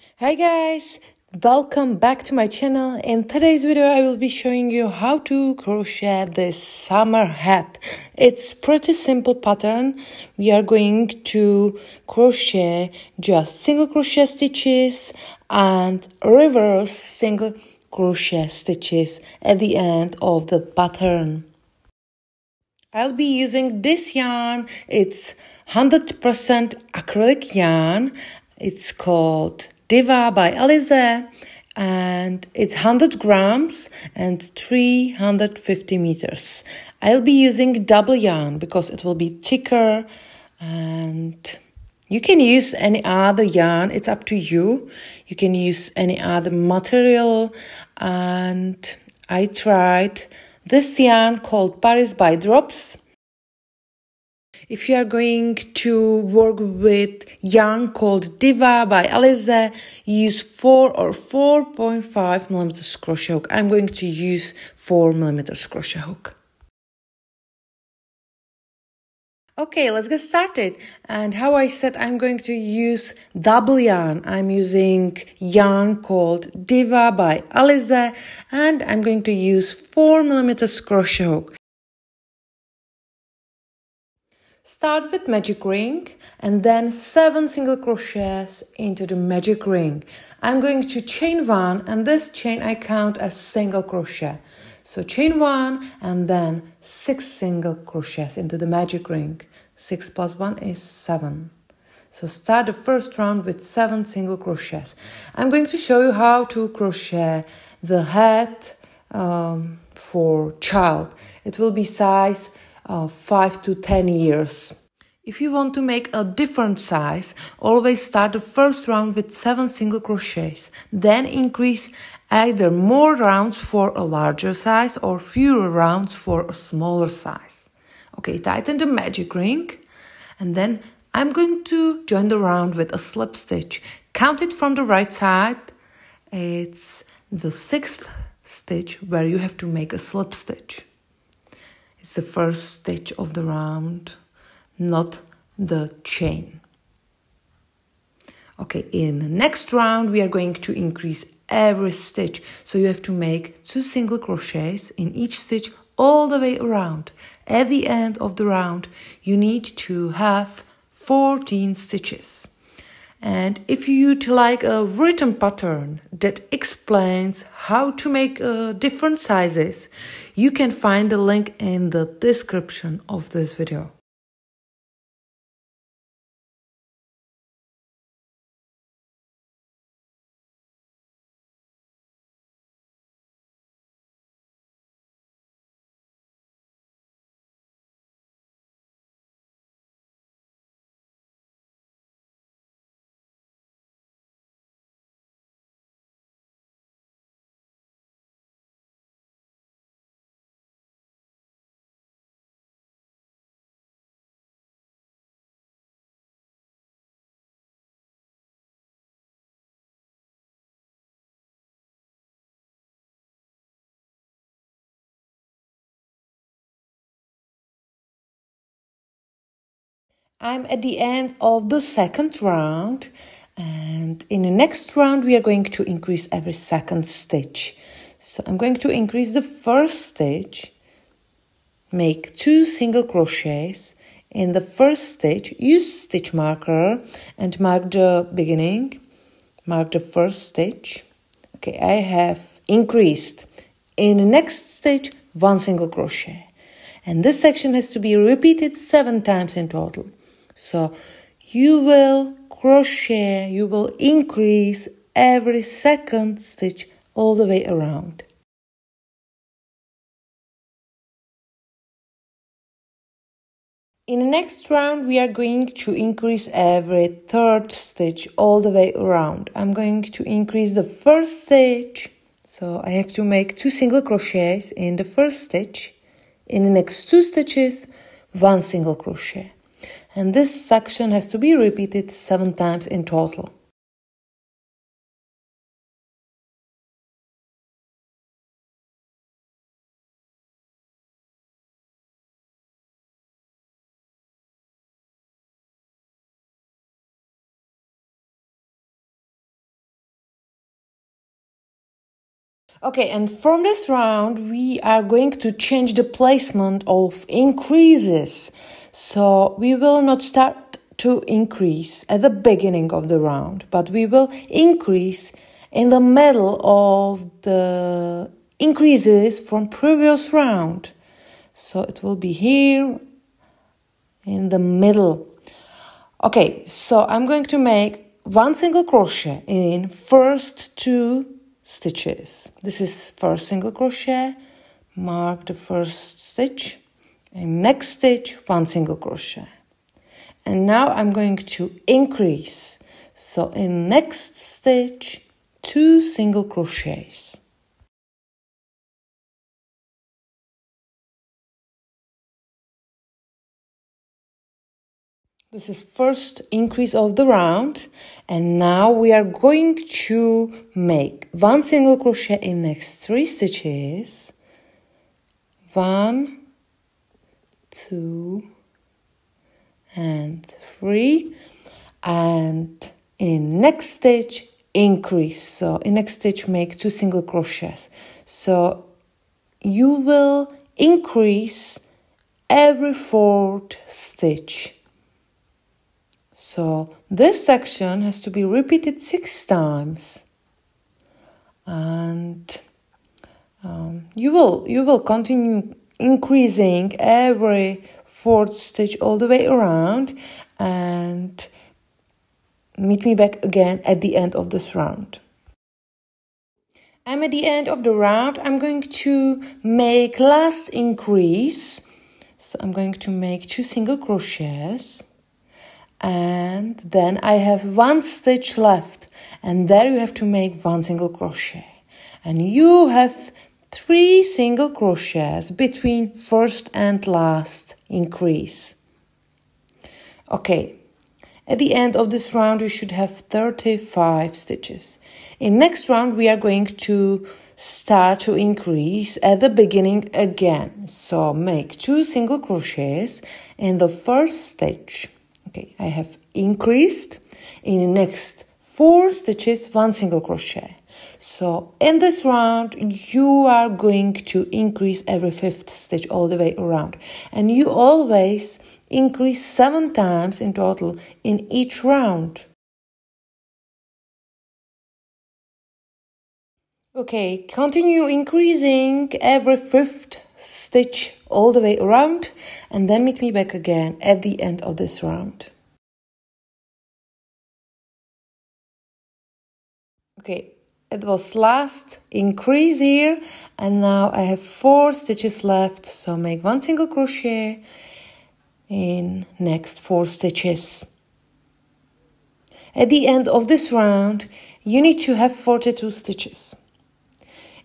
Hi guys, welcome back to my channel. In today's video I will be showing you how to crochet this summer hat. It's pretty simple pattern. We are going to crochet just single crochet stitches and reverse single crochet stitches at the end of the pattern. I'll be using this yarn. It's 100% acrylic yarn. It's called Diva by Alize, and it's 100 grams and 350 meters. I'll be using double yarn because it will be thicker, and you can use any other yarn. It's up to you. You can use any other material, and I tried this yarn called Paris by Drops. If you are going to work with yarn called Diva by Alize, use 4 or 4.5 millimeters crochet hook. I'm going to use 4 millimeters crochet hook. Okay, let's get started. And how I said, I'm going to use double yarn. I'm using yarn called Diva by Alize, and I'm going to use 4 millimeters crochet hook. Start with magic ring and then 7 single crochets into the magic ring. I'm going to chain 1, and this chain I count as single crochet. So chain 1 and then 6 single crochets into the magic ring. 6 plus 1 is 7. So start the first round with 7 single crochets. I'm going to show you how to crochet the hat for child. It will be size 5 to 10 years. If you want to make a different size, always start the first round with 7 single crochets. Then increase either more rounds for a larger size or fewer rounds for a smaller size. Okay, tighten the magic ring, and then I'm going to join the round with a slip stitch. Count it from the right side. It's the 6th stitch where you have to make a slip stitch. It's the first stitch of the round, not the chain. Okay, in the next round we are going to increase every stitch. So you have to make 2 single crochets in each stitch all the way around. At the end of the round you need to have 14 stitches. And if you'd like a written pattern that explains how to make different sizes, you can find the link in the description of this video. I'm at the end of the second round, and in the next round we are going to increase every second stitch. So I'm going to increase the first stitch, make 2 single crochets. In the first stitch, use stitch marker and mark the beginning, mark the first stitch. Okay, I have increased. In the next stitch, 1 single crochet. And this section has to be repeated 7 times in total. So you will crochet, you will increase every second stitch all the way around. In the next round, we are going to increase every third stitch all the way around. I'm going to increase the first stitch. So I have to make 2 single crochets in the first stitch. In the next 2 stitches, 1 single crochet. And this section has to be repeated 7 times in total. Okay, and from this round, we are going to change the placement of increases. So we will not start to increase at the beginning of the round, but we will increase in the middle of the increases from previous round. So it will be here in the middle. Okay, so I'm going to make one single crochet in first two stitches. This is first single crochet, mark the first stitch, and next stitch one single crochet. And now I'm going to increase. So in next stitch, two single crochets. This is first increase of the round, and now we are going to make one single crochet in next three stitches. 1, 2, and 3, and in next stitch increase. So in next stitch make two single crochets. So you will increase every fourth stitch. So this section has to be repeated 6 times, and you will continue increasing every fourth stitch all the way around, and meet me back again at the end of this round. I'm at the end of the round. I'm going to make last increase. So I'm going to make 2 single crochets. And then I have 1 stitch left, and there you have to make 1 single crochet, and you have 3 single crochets between first and last increase. Okay, at the end of this round you should have 35 stitches. In next round we are going to start to increase at the beginning again. So make 2 single crochets in the first stitch. Okay, I have increased. In the next 4 stitches, 1 single crochet. So in this round, you are going to increase every 5th stitch all the way around. And you always increase 7 times in total in each round. Okay, continue increasing every 5th stitch all the way around, and then meet me back again at the end of this round. Okay, it was last increase here, and now I have 4 stitches left, so make 1 single crochet in next 4 stitches. At the end of this round, you need to have 42 stitches.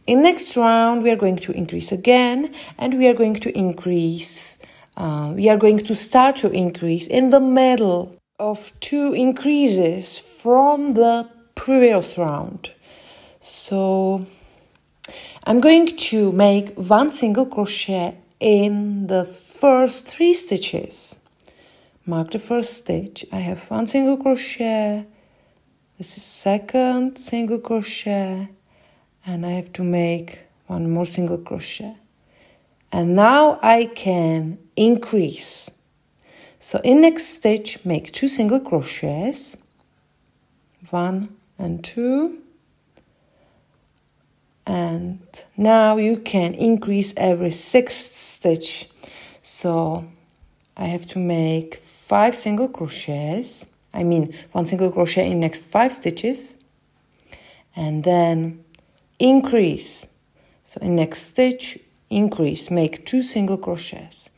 In next round, we are going to increase again, and we are going to increase, we are going to start to increase in the middle of 2 increases from the previous round. So I'm going to make 1 single crochet in the first 3 stitches. Mark the first stitch. I have 1 single crochet. This is second single crochet. And I have to make 1 more single crochet. And now I can increase. So in next stitch, make 2 single crochets. 1 and 2. And now you can increase every 6th stitch. So I have to make 5 single crochets. I mean 1 single crochet in next 5 stitches. And then increase. So in next stitch, increase, make 2 single crochets.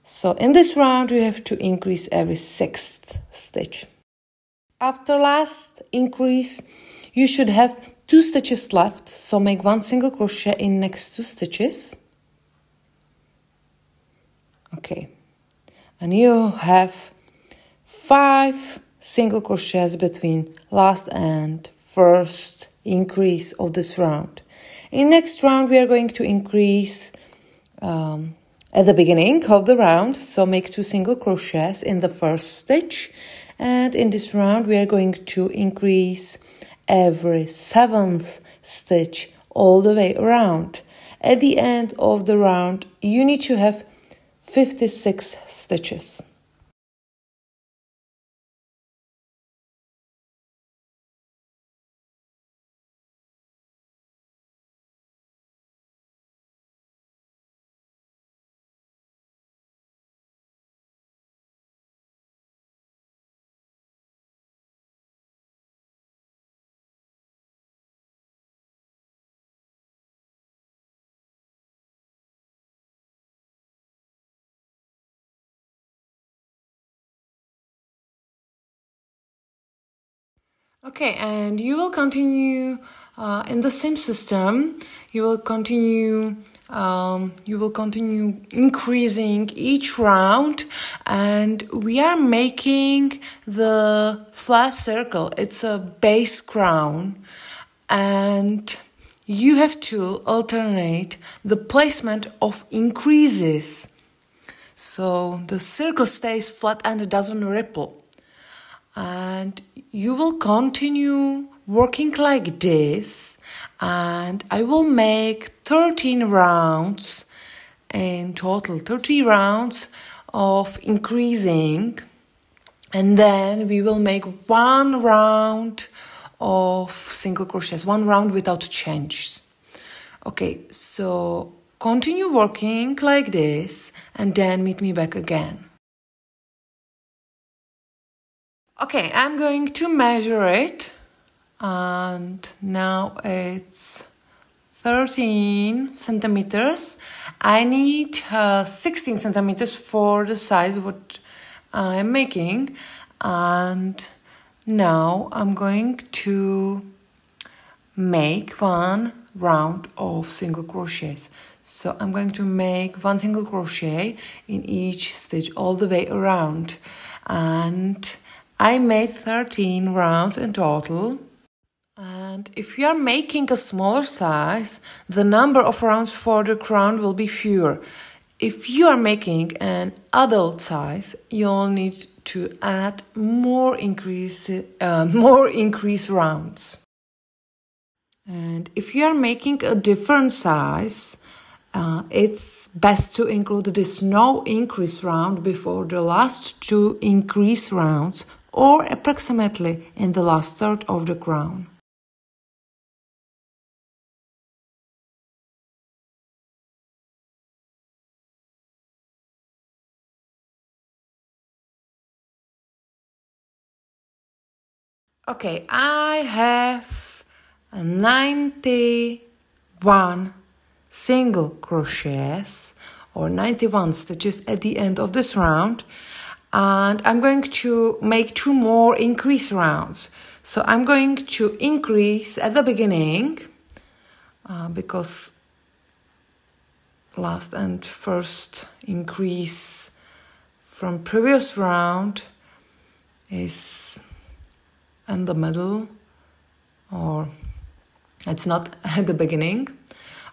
So in this round, you have to increase every 6th stitch. After last increase, you should have 2 stitches left. So make 1 single crochet in next 2 stitches. Okay. And you have 5 single crochets between last and first increase of this round. In next round, we are going to increase at the beginning of the round. So make 2 single crochets in the first stitch. And in this round, we are going to increase every 7th stitch all the way around. At the end of the round, you need to have 56 stitches. Okay, and you will continue in the same system. You will continue increasing each round, and we are making the flat circle. It's a base crown, and you have to alternate the placement of increases, so the circle stays flat and it doesn't ripple. And you will continue working like this, and I will make 13 rounds in total, 30 rounds of increasing, and then we will make one round of single crochets, one round without changes. Okay, so continue working like this and then meet me back again. Okay, I'm going to measure it, and now it's 13 centimeters. I need 16 centimeters for the size what I'm making, and now I'm going to make one round of single crochets. So I'm going to make one single crochet in each stitch all the way around, and I made 13 rounds in total. And if you are making a smaller size, the number of rounds for the crown will be fewer. If you are making an adult size, you'll need to add more increase rounds. And if you are making a different size, it's best to include this no increase round before the last two increase rounds, or approximately in the last third of the crown. Okay, I have 91 single crochets or 91 stitches at the end of this round, and I'm going to make two more increase rounds. So I'm going to increase at the beginning because last and first increase from previous round is in the middle, or it's not at the beginning.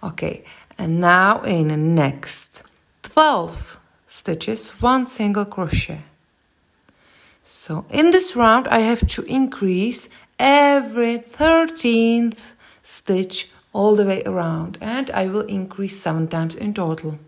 Okay, and now in the next 12 stitches, one single crochet. So in this round I have to increase every 13th stitch all the way around, and I will increase 7 times in total.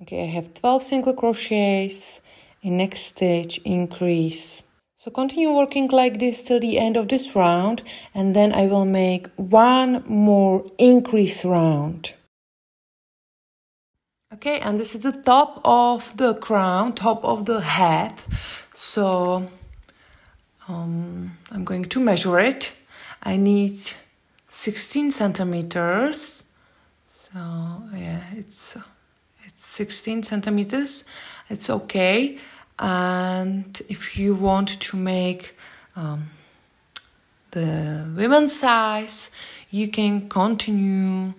Okay, I have 12 single crochets. In next stitch, increase. So continue working like this till the end of this round, and then I will make one more increase round. Okay, and this is the top of the crown, top of the head. So I'm going to measure it. I need 16 centimeters. So yeah, it's 16 centimeters. It's okay. And if you want to make the women's size, you can continue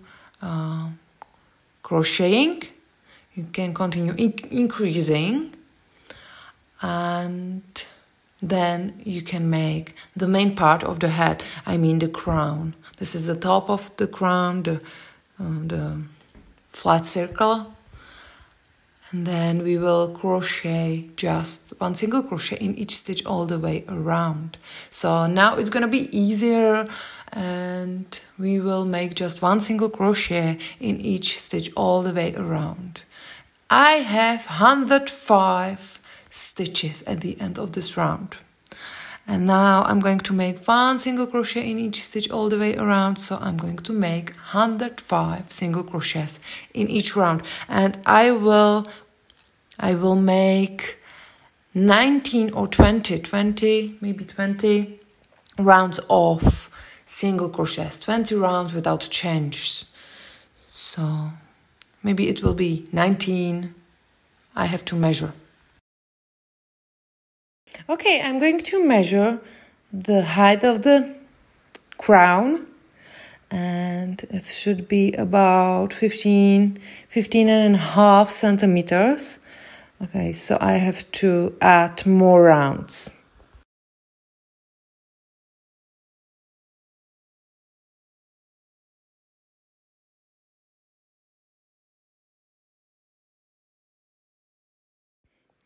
crocheting. You can continue increasing, and then you can make the main part of the head. I mean the crown. This is the top of the crown, the flat circle, and then we will crochet just one single crochet in each stitch all the way around. So now it's gonna be easier, and we will make just one single crochet in each stitch all the way around. I have 105 stitches at the end of this round. And now I'm going to make one single crochet in each stitch all the way around. So I'm going to make 105 single crochets in each round. And I will make 19 or 20, maybe 20 rounds of single crochets, 20 rounds without changes. So maybe it will be 19. I have to measure. Okay, I'm going to measure the height of the crown, and it should be about 15 and a half centimeters. Okay, so I have to add more rounds.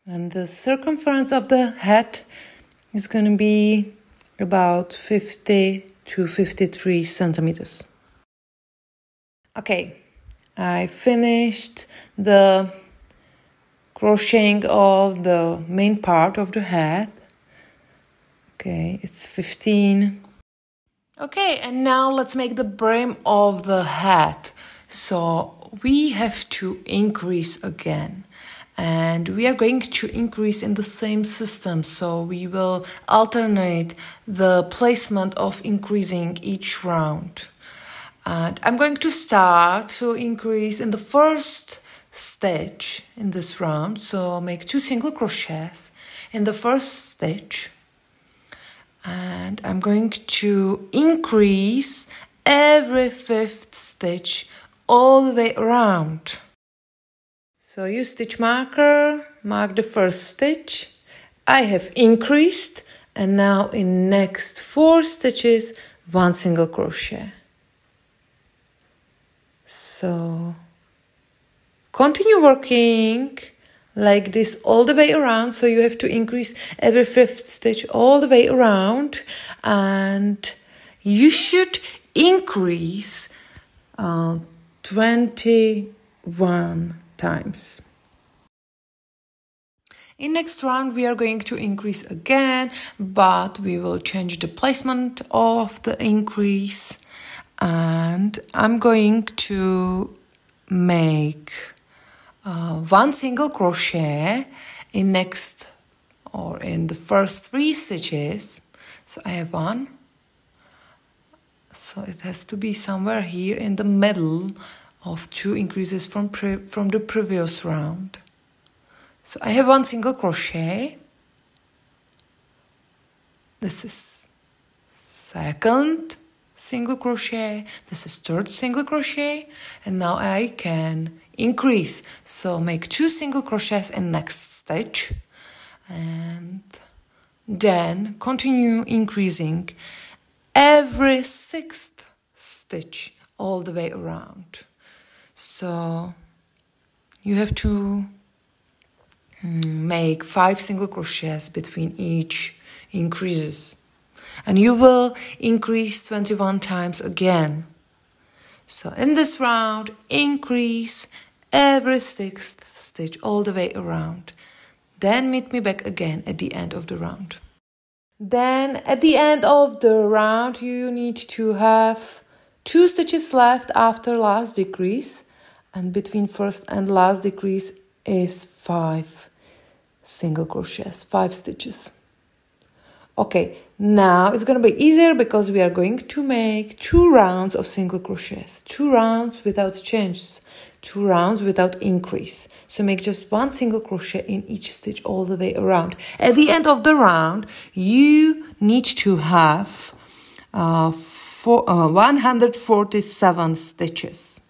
And the circumference of the head is going to be about 50 to 53 centimeters. Okay, I finished the crocheting of the main part of the head. Okay, it's 15. Okay, and now let's make the brim of the hat. So we have to increase again. And we are going to increase in the same system. So we will alternate the placement of increasing each round. And I'm going to start to increase in the first stitch in this round. So make 2 single crochets in the first stitch. And I'm going to increase every 5th stitch all the way around. So use stitch marker, mark the first stitch. I have increased, and now in next 4 stitches, 1 single crochet. So continue working like this all the way around. So you have to increase every 5th stitch all the way around, and you should increase 21 times. In next round we are going to increase again, but we will change the placement of the increase, and I'm going to make 1 single crochet in the first 3 stitches. So I have 1. So it has to be somewhere here in the middle of 2 increases from the previous round. So I have 1 single crochet. This is second single crochet. This is third single crochet. And now I can increase. So make 2 single crochets in next stitch. And then continue increasing every 6th stitch all the way around. So you have to make 5 single crochets between each increases, and you will increase 21 times again. So in this round, increase every 6th stitch all the way around. Then meet me back again at the end of the round. Then at the end of the round, you need to have 2 stitches left after last decrease, and between first and last decrease is 5 single crochets, 5 stitches. Okay, now it's going to be easier because we are going to make 2 rounds of single crochets, 2 rounds without changes, 2 rounds without increase. So make just 1 single crochet in each stitch all the way around. At the end of the round, you need to have 147 stitches.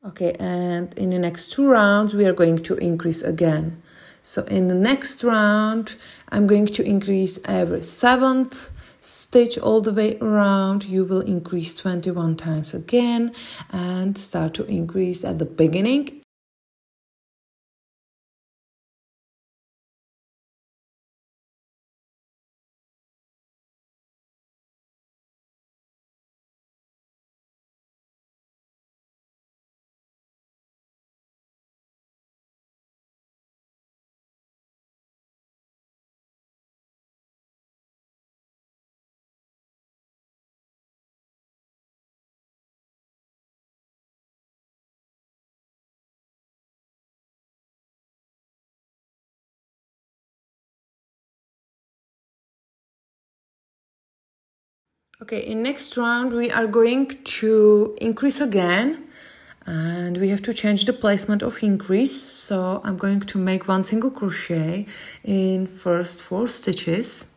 Okay, and in the next 2 rounds, we are going to increase again. So in the next round, I'm going to increase every 7th stitch all the way around. You will increase 21 times again and start to increase at the beginning. Okay, in next round we are going to increase again and we have to change the placement of increase. So I'm going to make 1 single crochet in first 4 stitches.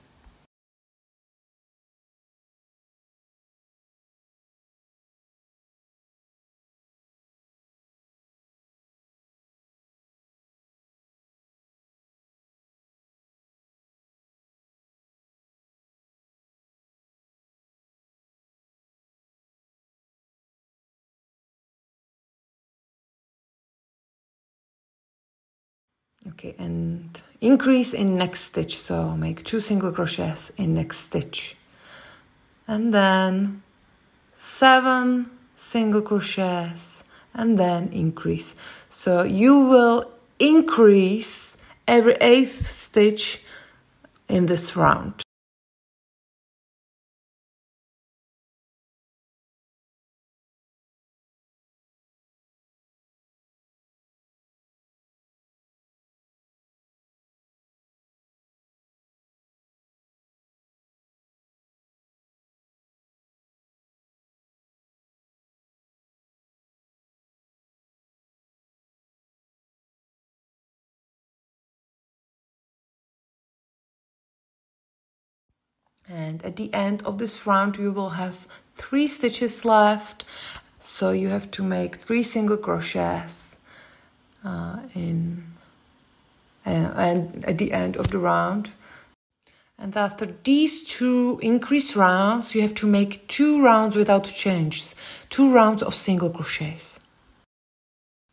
Okay, and increase in next stitch. So make 2 single crochets in next stitch. And then 7 single crochets and then increase. So you will increase every 8th stitch in this round. And at the end of this round, you will have 3 stitches left. So you have to make 3 single crochets and at the end of the round. And after these 2 increased rounds, you have to make 2 rounds without changes, 2 rounds of single crochets.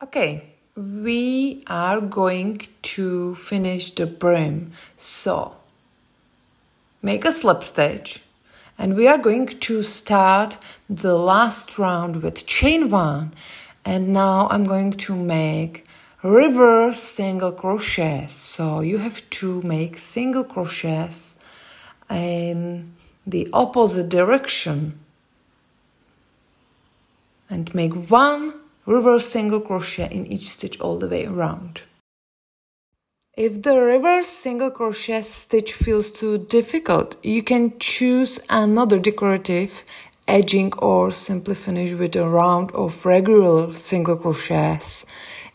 Okay, we are going to finish the brim. So make a slip stitch and we are going to start the last round with chain 1, and now I'm going to make reverse single crochets. So you have to make single crochets in the opposite direction and make 1 reverse single crochet in each stitch all the way around. If the reverse single crochet stitch feels too difficult, you can choose another decorative edging or simply finish with a round of regular single crochets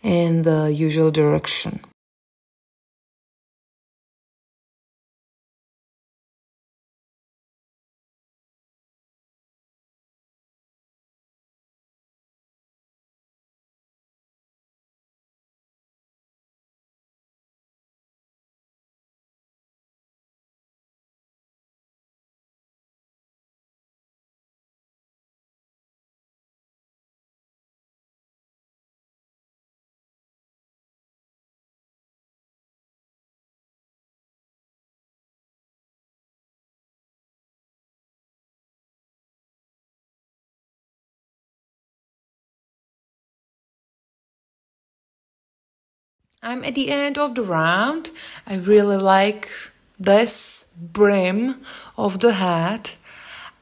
in the usual direction. I'm at the end of the round. I really like this brim of the hat.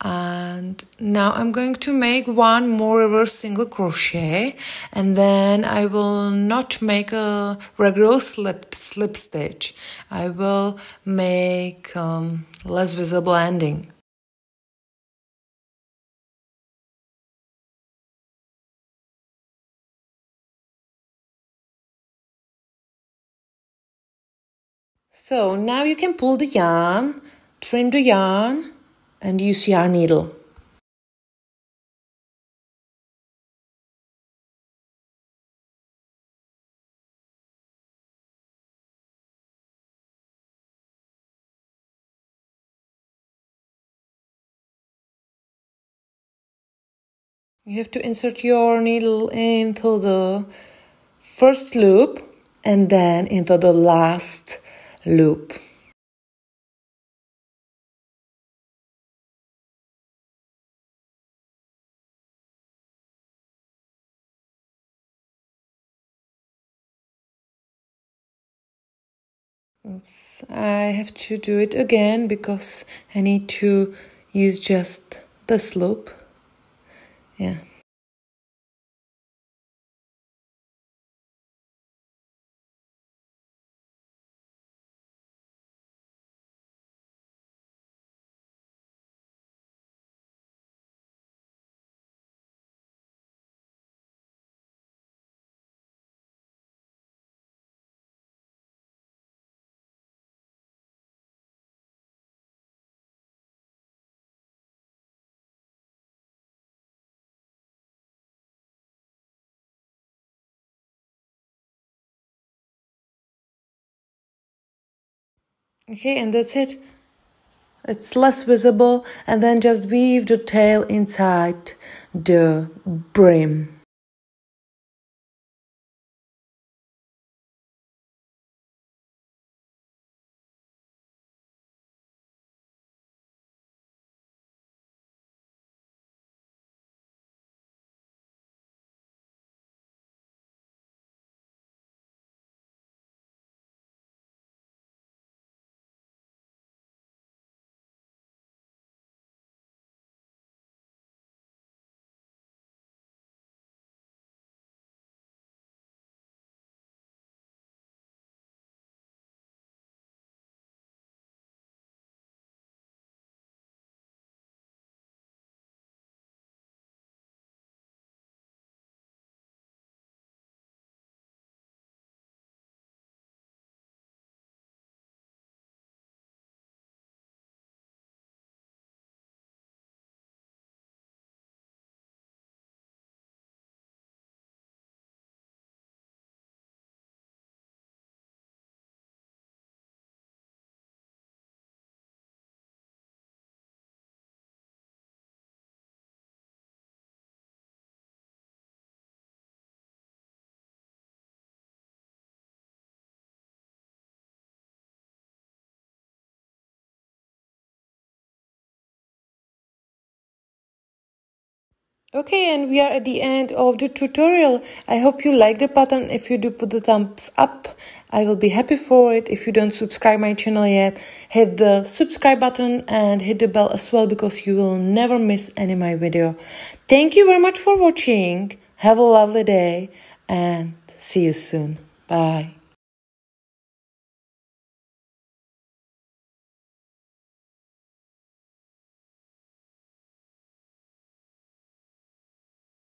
And now I'm going to make 1 more reverse single crochet, and then I will not make a regular slip stitch. I will make less visible ending. So now you can pull the yarn, trim the yarn, and use yarn needle. You have to insert your needle into the first loop and then into the last loop. Oops, I have to do it again because I need to use just this loop. Yeah. Okay, and that's it. It's less visible, and then just weave the tail inside the brim. Okay, and we are at the end of the tutorial. I hope you like the pattern. If you do, put the thumbs up. I will be happy for it. If you don't subscribe my channel yet, hit the subscribe button and hit the bell as well, because you will never miss any of my video. Thank you very much for watching. Have a lovely day and see you soon. Bye.